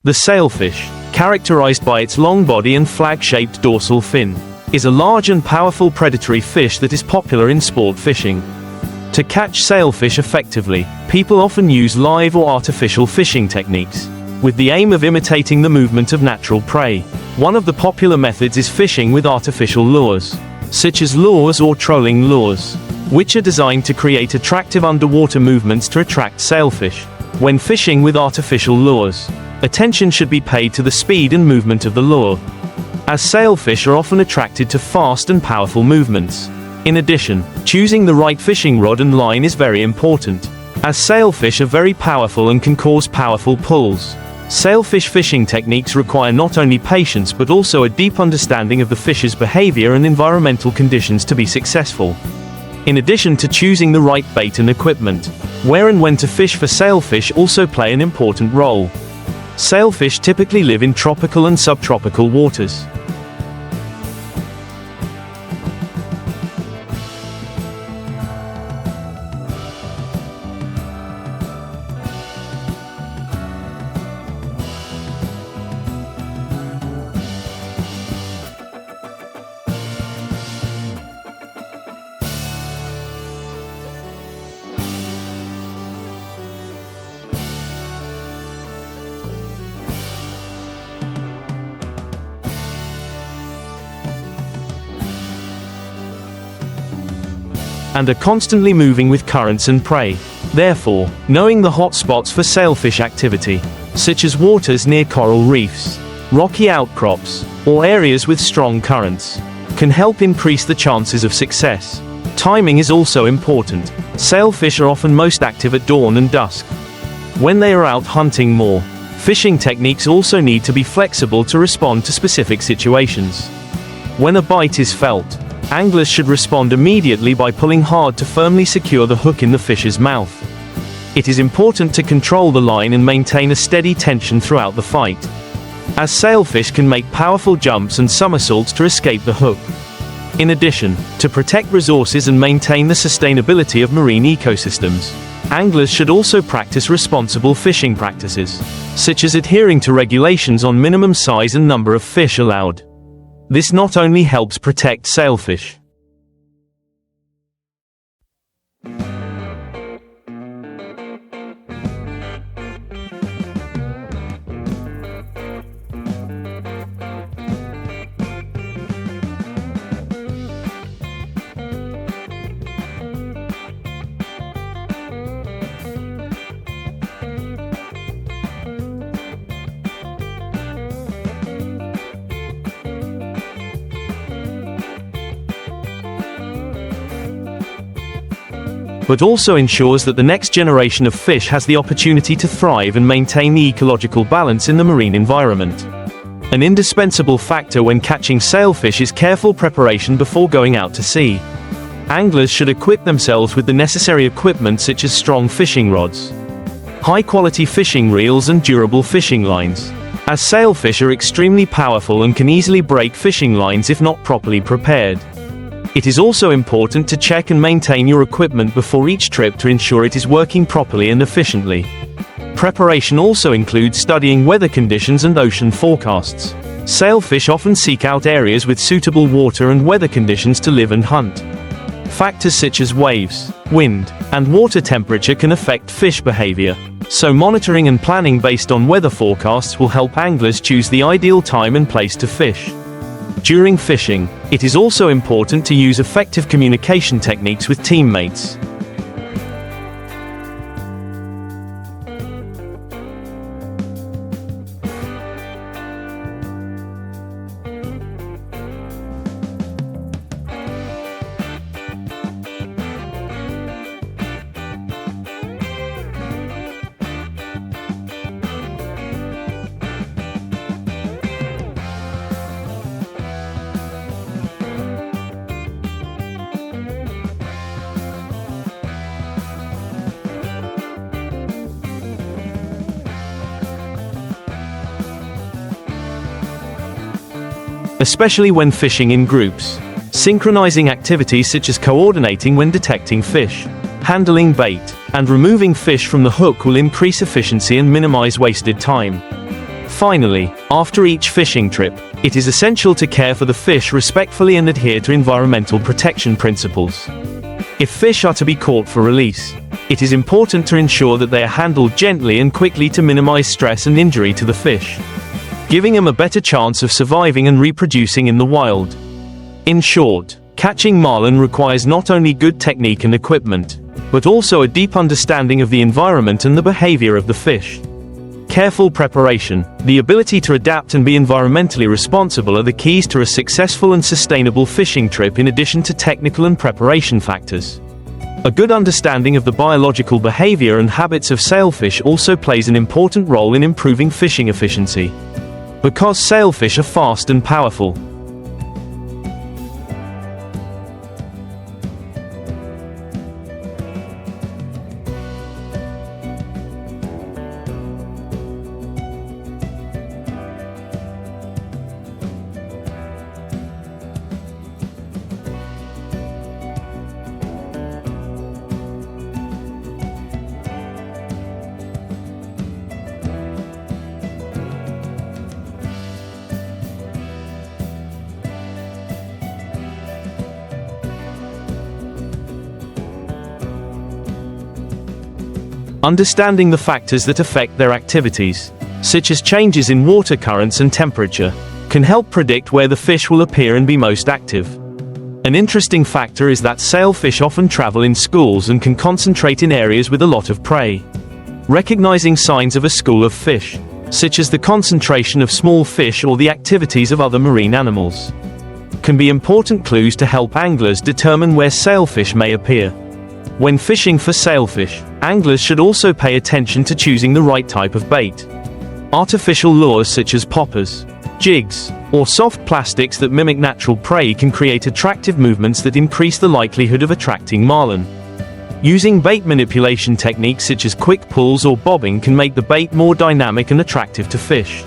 The sailfish, characterized by its long body and flag-shaped dorsal fin, is a large and powerful predatory fish that is popular in sport fishing. To catch sailfish effectively, people often use live or artificial fishing techniques, with the aim of imitating the movement of natural prey. One of the popular methods is fishing with artificial lures, such as lures or trolling lures, which are designed to create attractive underwater movements to attract sailfish. When fishing with artificial lures, attention should be paid to the speed and movement of the lure, as sailfish are often attracted to fast and powerful movements. In addition, choosing the right fishing rod and line is very important, as sailfish are very powerful and can cause powerful pulls. Sailfish fishing techniques require not only patience but also a deep understanding of the fish's behavior and environmental conditions to be successful. In addition to choosing the right bait and equipment, where and when to fish for sailfish also play an important role. Sailfish typically live in tropical and subtropical waters. And are constantly moving with currents and prey. Therefore, knowing the hot spots for sailfish activity, such as waters near coral reefs, rocky outcrops, or areas with strong currents, can help increase the chances of success. Timing is also important. Sailfish are often most active at dawn and dusk, when they are out hunting more. Fishing techniques also need to be flexible to respond to specific situations. When a bite is felt, anglers should respond immediately by pulling hard to firmly secure the hook in the fish's mouth. It is important to control the line and maintain a steady tension throughout the fight, as sailfish can make powerful jumps and somersaults to escape the hook. In addition, to protect resources and maintain the sustainability of marine ecosystems, anglers should also practice responsible fishing practices, such as adhering to regulations on minimum size and number of fish allowed. This not only helps protect sailfish, but also ensures that the next generation of fish has the opportunity to thrive and maintain the ecological balance in the marine environment. An indispensable factor when catching sailfish is careful preparation before going out to sea. Anglers should equip themselves with the necessary equipment such as strong fishing rods, high-quality fishing reels and durable fishing lines, as sailfish are extremely powerful and can easily break fishing lines if not properly prepared. It is also important to check and maintain your equipment before each trip to ensure it is working properly and efficiently. Preparation also includes studying weather conditions and ocean forecasts. Sailfish often seek out areas with suitable water and weather conditions to live and hunt. Factors such as waves, wind, and water temperature can affect fish behavior, so monitoring and planning based on weather forecasts will help anglers choose the ideal time and place to fish. During fishing, it is also important to use effective communication techniques with teammates. Especially when fishing in groups. Synchronizing activities such as coordinating when detecting fish, handling bait, and removing fish from the hook will increase efficiency and minimize wasted time. Finally, after each fishing trip, it is essential to care for the fish respectfully and adhere to environmental protection principles. If fish are to be caught for release, it is important to ensure that they are handled gently and quickly to minimize stress and injury to the fish, giving them a better chance of surviving and reproducing in the wild. In short, catching marlin requires not only good technique and equipment, but also a deep understanding of the environment and the behavior of the fish. Careful preparation, the ability to adapt and be environmentally responsible are the keys to a successful and sustainable fishing trip in addition to technical and preparation factors. A good understanding of the biological behavior and habits of sailfish also plays an important role in improving fishing efficiency. Because sailfish are fast and powerful, understanding the factors that affect their activities, such as changes in water currents and temperature, can help predict where the fish will appear and be most active. An interesting factor is that sailfish often travel in schools and can concentrate in areas with a lot of prey. Recognizing signs of a school of fish, such as the concentration of small fish or the activities of other marine animals, can be important clues to help anglers determine where sailfish may appear. When fishing for sailfish, anglers should also pay attention to choosing the right type of bait. Artificial lures such as poppers, jigs, or soft plastics that mimic natural prey can create attractive movements that increase the likelihood of attracting marlin. Using bait manipulation techniques such as quick pulls or bobbing can make the bait more dynamic and attractive to fish.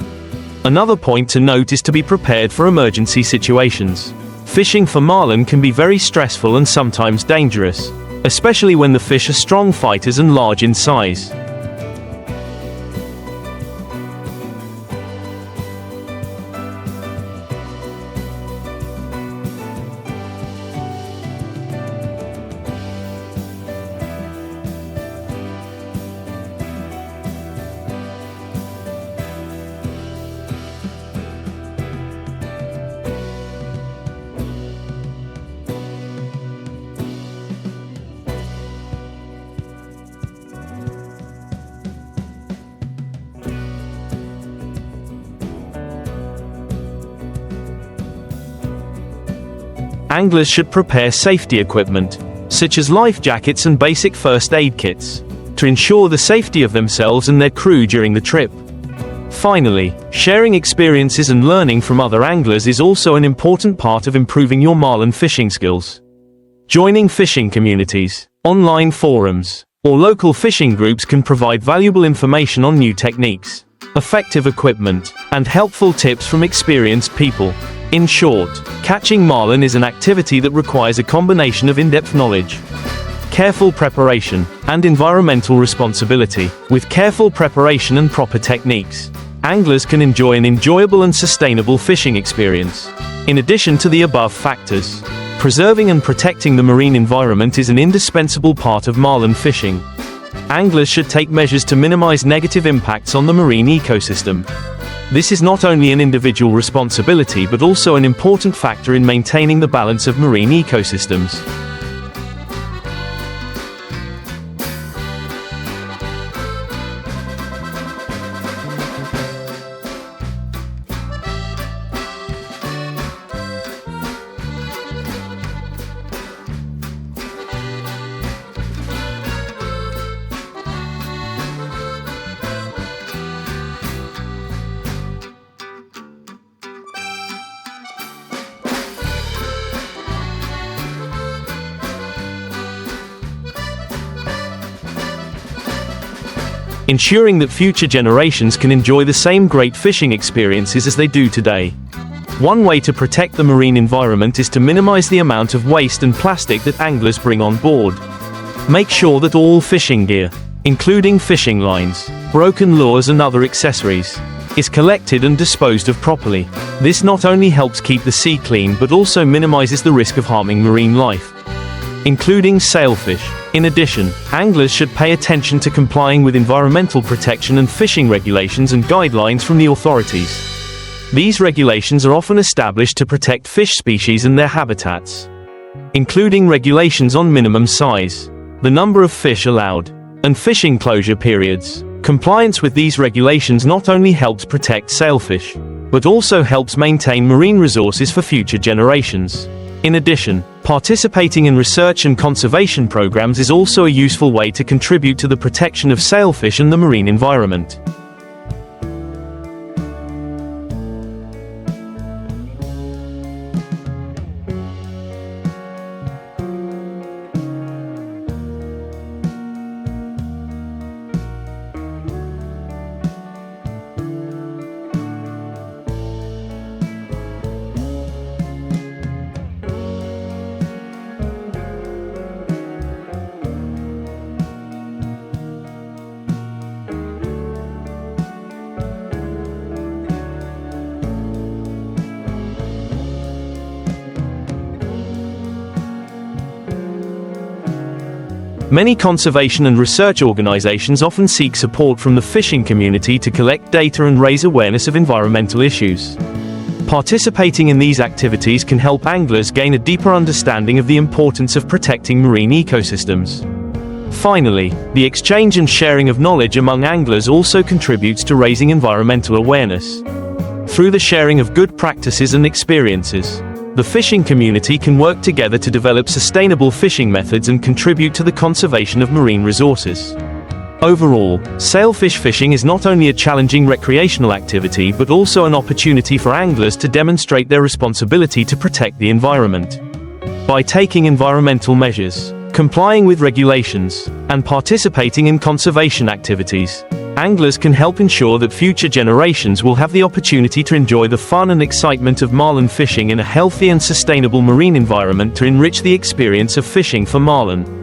Another point to note is to be prepared for emergency situations. Fishing for marlin can be very stressful and sometimes dangerous, especially when the fish are strong fighters and large in size. Anglers should prepare safety equipment, such as life jackets and basic first aid kits, to ensure the safety of themselves and their crew during the trip. Finally, sharing experiences and learning from other anglers is also an important part of improving your marlin fishing skills. Joining fishing communities, online forums, or local fishing groups can provide valuable information on new techniques, effective equipment, and helpful tips from experienced people. In short, catching marlin is an activity that requires a combination of in-depth knowledge, careful preparation, and environmental responsibility. With careful preparation and proper techniques, anglers can enjoy an enjoyable and sustainable fishing experience. In addition to the above factors, preserving and protecting the marine environment is an indispensable part of marlin fishing. Anglers should take measures to minimize negative impacts on the marine ecosystem. This is not only an individual responsibility but also an important factor in maintaining the balance of marine ecosystems. Ensuring that future generations can enjoy the same great fishing experiences as they do today. One way to protect the marine environment is to minimize the amount of waste and plastic that anglers bring on board. Make sure that all fishing gear, including fishing lines, broken lures and other accessories, is collected and disposed of properly. This not only helps keep the sea clean but also minimizes the risk of harming marine life, including sailfish. In addition, anglers should pay attention to complying with environmental protection and fishing regulations and guidelines from the authorities. These regulations are often established to protect fish species and their habitats, including regulations on minimum size, the number of fish allowed, and fishing closure periods. Compliance with these regulations not only helps protect sailfish, but also helps maintain marine resources for future generations. In addition, participating in research and conservation programs is also a useful way to contribute to the protection of sailfish and the marine environment. Many conservation and research organizations often seek support from the fishing community to collect data and raise awareness of environmental issues. Participating in these activities can help anglers gain a deeper understanding of the importance of protecting marine ecosystems. Finally, the exchange and sharing of knowledge among anglers also contributes to raising environmental awareness. Through the sharing of good practices and experiences, the fishing community can work together to develop sustainable fishing methods and contribute to the conservation of marine resources. Overall, sailfish fishing is not only a challenging recreational activity but also an opportunity for anglers to demonstrate their responsibility to protect the environment. By taking environmental measures, complying with regulations, and participating in conservation activities, anglers can help ensure that future generations will have the opportunity to enjoy the fun and excitement of marlin fishing in a healthy and sustainable marine environment to enrich the experience of fishing for marlin.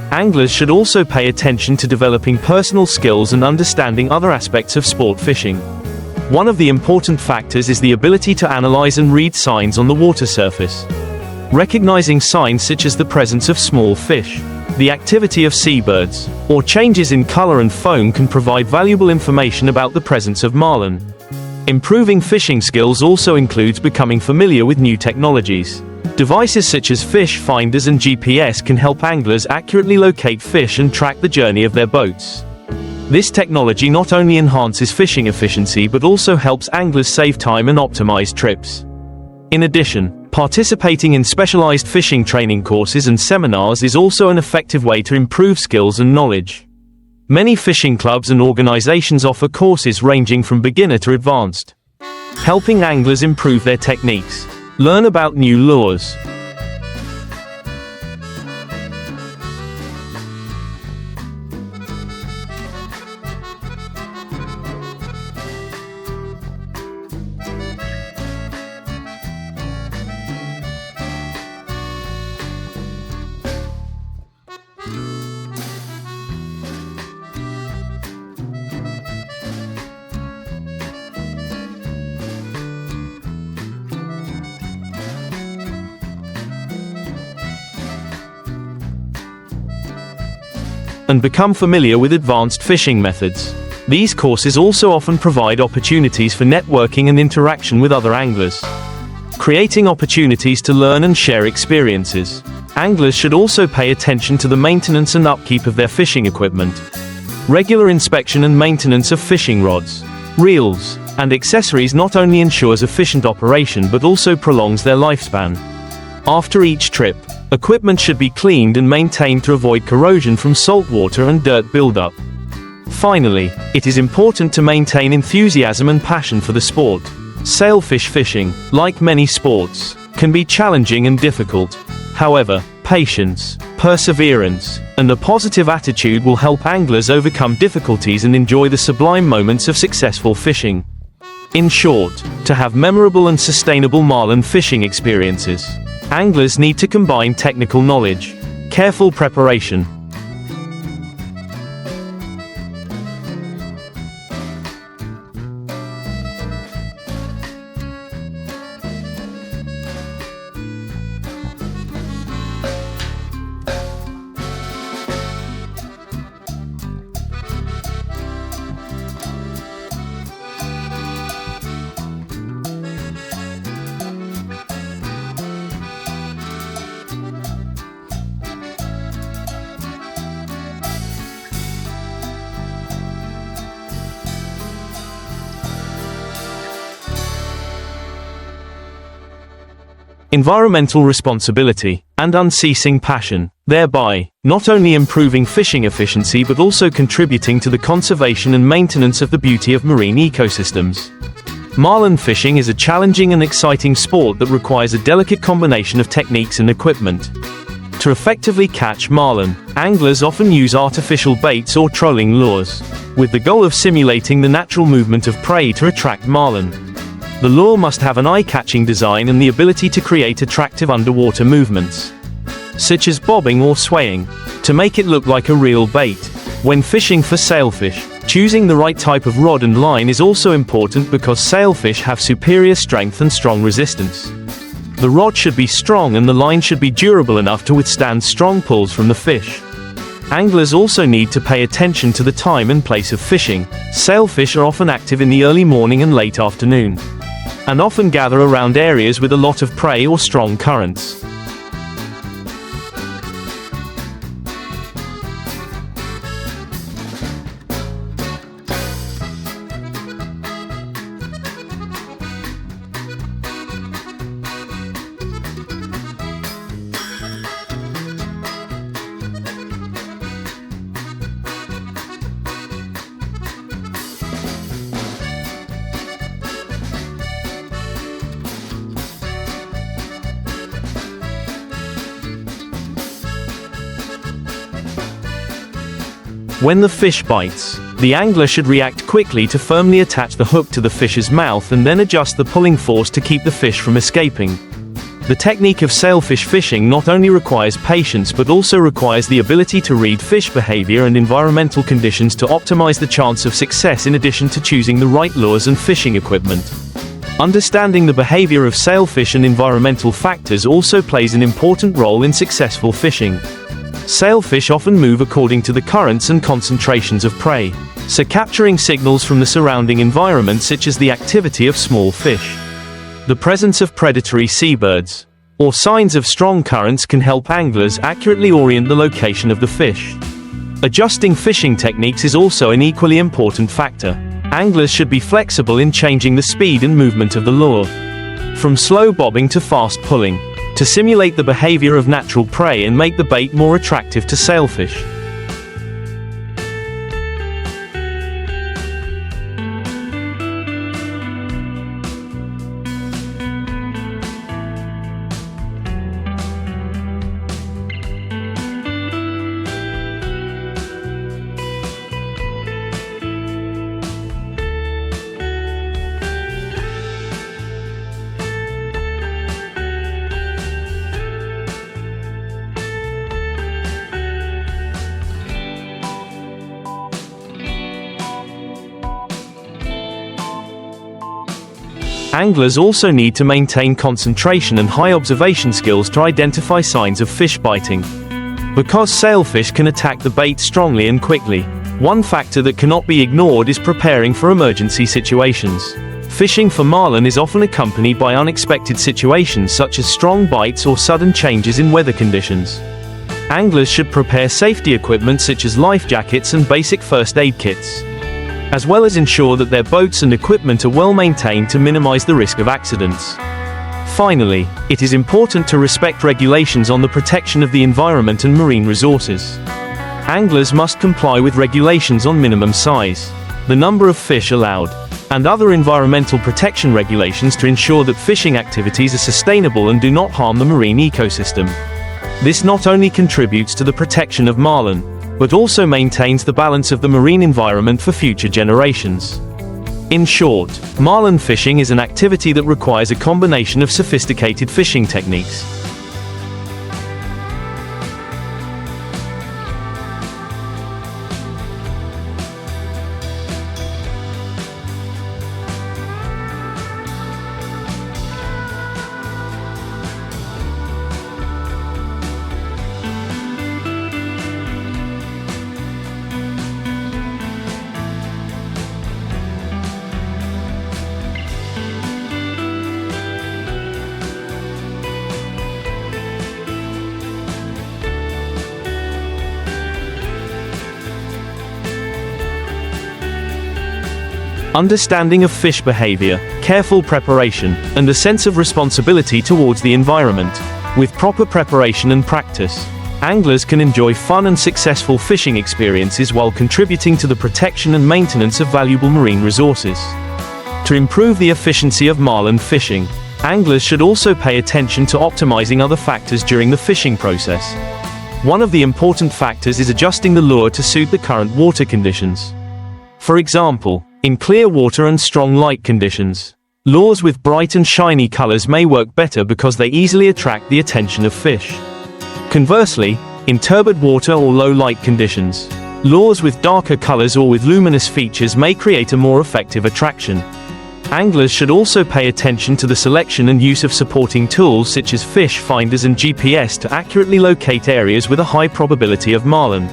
Anglers should also pay attention to developing personal skills and understanding other aspects of sport fishing. One of the important factors is the ability to analyze and read signs on the water surface. Recognizing signs such as the presence of small fish, the activity of seabirds, or changes in color and foam can provide valuable information about the presence of marlin. Improving fishing skills also includes becoming familiar with new technologies. Devices such as fish finders and GPS can help anglers accurately locate fish and track the journey of their boats. This technology not only enhances fishing efficiency but also helps anglers save time and optimize trips. In addition, participating in specialized fishing training courses and seminars is also an effective way to improve skills and knowledge. Many fishing clubs and organizations offer courses ranging from beginner to advanced, helping anglers improve their techniques. Learn about new lures. And become familiar with advanced fishing methods. These courses also often provide opportunities for networking and interaction with other anglers, creating opportunities to learn and share experiences. Anglers should also pay attention to the maintenance and upkeep of their fishing equipment. Regular inspection and maintenance of fishing rods, reels, and accessories not only ensures efficient operation but also prolongs their lifespan. After each trip, Equipment should be cleaned and maintained to avoid corrosion from saltwater and dirt buildup. Finally, it is important to maintain enthusiasm and passion for the sport. Sailfish fishing, like many sports, can be challenging and difficult. However, patience, perseverance, and a positive attitude will help anglers overcome difficulties and enjoy the sublime moments of successful fishing. In short, to have memorable and sustainable marlin fishing experiences, anglers need to combine technical knowledge, careful preparation, environmental responsibility, and unceasing passion, thereby not only improving fishing efficiency but also contributing to the conservation and maintenance of the beauty of marine ecosystems. Marlin fishing is a challenging and exciting sport that requires a delicate combination of techniques and equipment. To effectively catch marlin, anglers often use artificial baits or trolling lures, with the goal of simulating the natural movement of prey to attract marlin. The lure must have an eye-catching design and the ability to create attractive underwater movements, such as bobbing or swaying, to make it look like a real bait. When fishing for sailfish, choosing the right type of rod and line is also important because sailfish have superior strength and strong resistance. The rod should be strong and the line should be durable enough to withstand strong pulls from the fish. Anglers also need to pay attention to the time and place of fishing. Sailfish are often active in the early morning and late afternoon, and often gather around areas with a lot of prey or strong currents. When the fish bites, the angler should react quickly to firmly attach the hook to the fish's mouth and then adjust the pulling force to keep the fish from escaping. The technique of sailfish fishing not only requires patience but also requires the ability to read fish behavior and environmental conditions to optimize the chance of success in addition to choosing the right lures and fishing equipment. Understanding the behavior of sailfish and environmental factors also plays an important role in successful fishing. Sailfish often move according to the currents and concentrations of prey, so capturing signals from the surrounding environment such as the activity of small fish, the presence of predatory seabirds, or signs of strong currents can help anglers accurately orient the location of the fish. Adjusting fishing techniques is also an equally important factor. Anglers should be flexible in changing the speed and movement of the lure, from slow bobbing to fast pulling, to simulate the behavior of natural prey and make the bait more attractive to sailfish. Anglers also need to maintain concentration and high observation skills to identify signs of fish biting. Because sailfish can attack the bait strongly and quickly, one factor that cannot be ignored is preparing for emergency situations. Fishing for marlin is often accompanied by unexpected situations such as strong bites or sudden changes in weather conditions. Anglers should prepare safety equipment such as life jackets and basic first aid kits, as well as ensure that their boats and equipment are well maintained to minimize the risk of accidents. Finally, it is important to respect regulations on the protection of the environment and marine resources. Anglers must comply with regulations on minimum size, the number of fish allowed, and other environmental protection regulations to ensure that fishing activities are sustainable and do not harm the marine ecosystem. This not only contributes to the protection of marlin, but also maintains the balance of the marine environment for future generations. In short, marlin fishing is an activity that requires a combination of sophisticated fishing techniques. Understanding of fish behavior, careful preparation, and a sense of responsibility towards the environment. With proper preparation and practice, anglers can enjoy fun and successful fishing experiences while contributing to the protection and maintenance of valuable marine resources. To improve the efficiency of marlin fishing, anglers should also pay attention to optimizing other factors during the fishing process. One of the important factors is adjusting the lure to suit the current water conditions. For example, in clear water and strong light conditions, lures with bright and shiny colors may work better because they easily attract the attention of fish. Conversely, in turbid water or low light conditions, lures with darker colors or with luminous features may create a more effective attraction. Anglers should also pay attention to the selection and use of supporting tools such as fish finders and GPS to accurately locate areas with a high probability of marlin.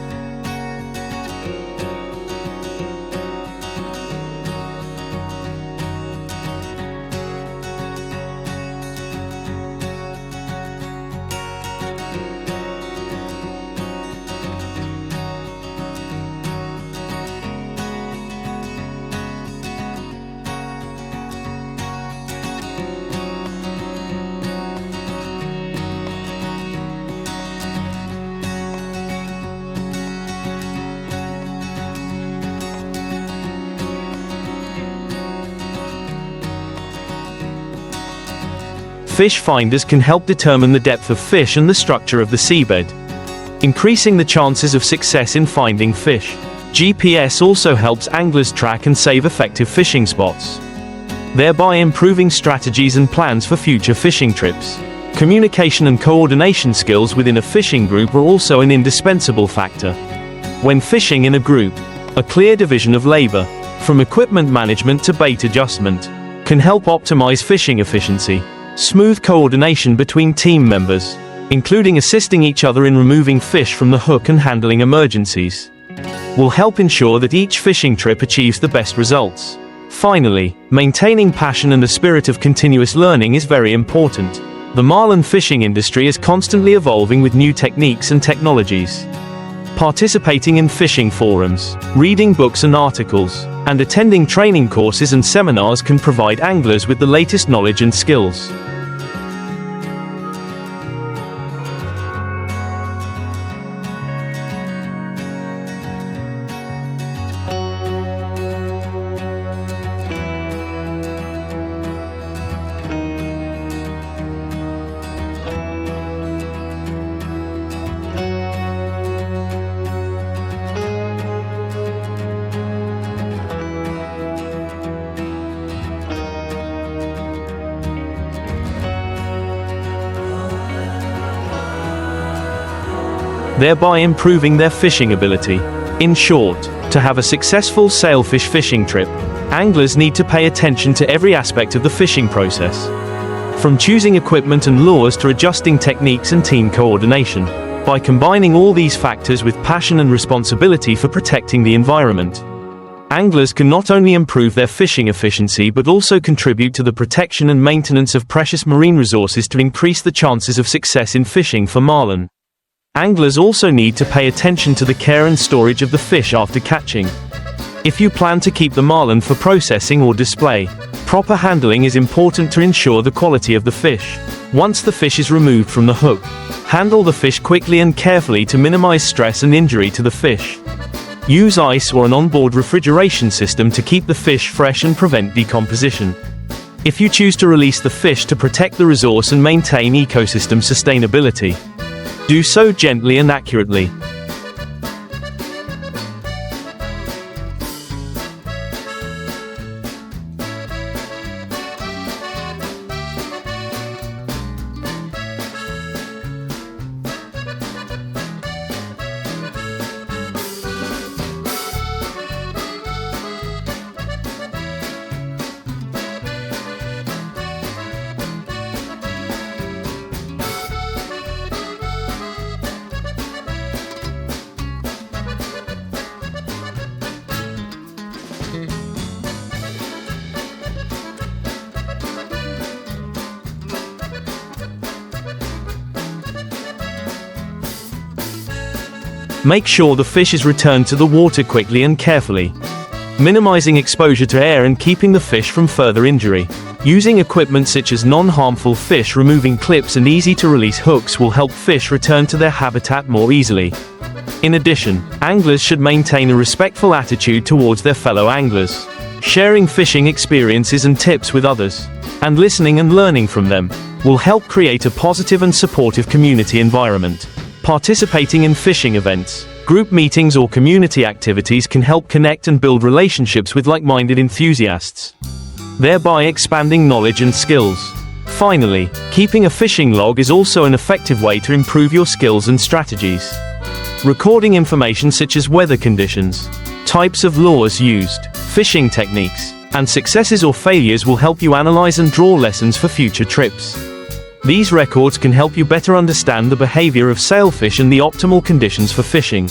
Fish finders can help determine the depth of fish and the structure of the seabed, increasing the chances of success in finding fish. GPS also helps anglers track and save effective fishing spots, thereby improving strategies and plans for future fishing trips. Communication and coordination skills within a fishing group are also an indispensable factor. When fishing in a group, a clear division of labor, from equipment management to bait adjustment, can help optimize fishing efficiency. Smooth coordination between team members, including assisting each other in removing fish from the hook and handling emergencies, will help ensure that each fishing trip achieves the best results. Finally, maintaining passion and a spirit of continuous learning is very important. The marlin fishing industry is constantly evolving with new techniques and technologies. Participating in fishing forums, reading books and articles, and attending training courses and seminars can provide anglers with the latest knowledge and skills. Thereby improving their fishing ability. In short, to have a successful sailfish fishing trip, anglers need to pay attention to every aspect of the fishing process. From choosing equipment and lures to adjusting techniques and team coordination. By combining all these factors with passion and responsibility for protecting the environment, anglers can not only improve their fishing efficiency but also contribute to the protection and maintenance of precious marine resources to increase the chances of success in fishing for marlin. Anglers also need to pay attention to the care and storage of the fish after catching. If you plan to keep the marlin for processing or display, proper handling is important to ensure the quality of the fish. Once the fish is removed from the hook, handle the fish quickly and carefully to minimize stress and injury to the fish. Use ice or an onboard refrigeration system to keep the fish fresh and prevent decomposition. If you choose to release the fish to protect the resource and maintain ecosystem sustainability, do so gently and accurately. Make sure the fish is returned to the water quickly and carefully, minimizing exposure to air and keeping the fish from further injury. Using equipment such as non-harmful fish removing clips and easy-to-release hooks will help fish return to their habitat more easily. In addition, anglers should maintain a respectful attitude towards their fellow anglers, sharing fishing experiences and tips with others, and listening and learning from them, will help create a positive and supportive community environment. Participating in fishing events, group meetings or community activities can help connect and build relationships with like-minded enthusiasts, thereby expanding knowledge and skills. Finally, keeping a fishing log is also an effective way to improve your skills and strategies. Recording information such as weather conditions, types of lures used, fishing techniques, and successes or failures will help you analyze and draw lessons for future trips. These records can help you better understand the behavior of sailfish and the optimal conditions for fishing.